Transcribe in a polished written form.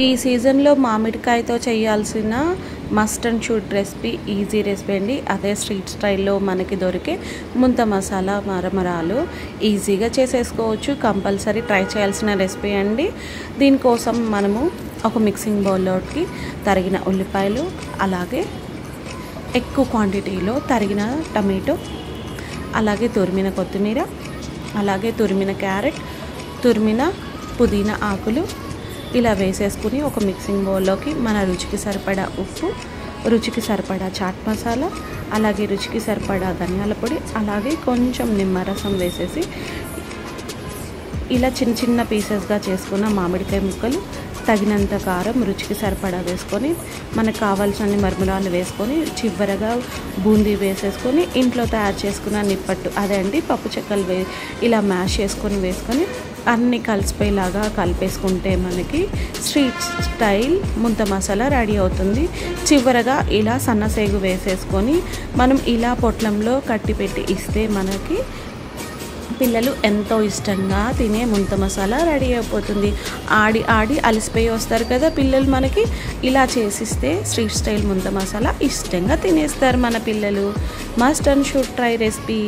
ఈ సీజన్లో మామిడికాయతో చేయాల్సిన must and should recipe, easy recipe అండి. అదే స్ట్రీట్ స్టైల్లో మనకి దొరికే ముంత మసాలా మరమరాలు ఈజీగా చేసేసుకోవచ్చు. కంపల్సరీ ట్రై చేయాల్సిన రెసిపీ అండి. దీనికోసం మనము ఒక మిక్సింగ్ బౌల్లోకి తరిగిన ఉల్లిపాయలు, అలాగే ఎక్కువ క్వాంటిటీలో తరిగిన టమాటో, అలాగే తురిమిన కొత్తిమీర, అలాగే తురిమిన క్యారెట్, తురిమిన పుదీనా ఆకులు ఇలా వేసేసుకుని ఒక మిక్సింగ్ బౌల్లోకి మన రుచికి సరిపడా ఉప్పు, రుచికి సరిపడా చాట్ మసాలా, అలాగే రుచికి సరిపడా ధనియాల పొడి, అలాగే కొంచెం నిమ్మరసం వేసేసి ఇలా చిన్న చిన్న పీసెస్గా చేసుకున్న మామిడికాయ ముక్కలు, తగినంత కారం, రుచికి సరిపడా వేసుకొని మనకు కావాల్సిన మరమరాలు వేసుకొని చివరగా బూందీ వేసేసుకొని ఇంట్లో తయారు చేసుకున్న నిప్పట్టు, అదే అండి పప్పు చెక్కలు ఇలా మ్యాష్ చేసుకొని వేసుకొని అన్నీ కలిసిపోయేలాగా కలిపేసుకుంటే మనకి స్ట్రీట్ స్టైల్ ముంత మసాలా రెడీ అవుతుంది. చివరగా ఇలా సన్నసేగు వేసేసుకొని మనం ఇలా పొట్లంలో కట్టిపెట్టి ఇస్తే మనకి పిల్లలు ఎంతో ఇష్టంగా తినే ముంత మసాలా రెడీ అయిపోతుంది. ఆడి ఆడి అలసిపోయి వస్తారు కదా పిల్లలు, మనకి ఇలా చేసిస్తే స్ట్రీట్ స్టైల్ ముంత మసాలా ఇష్టంగా తినేస్తారు మన పిల్లలు. Must and should try recipe.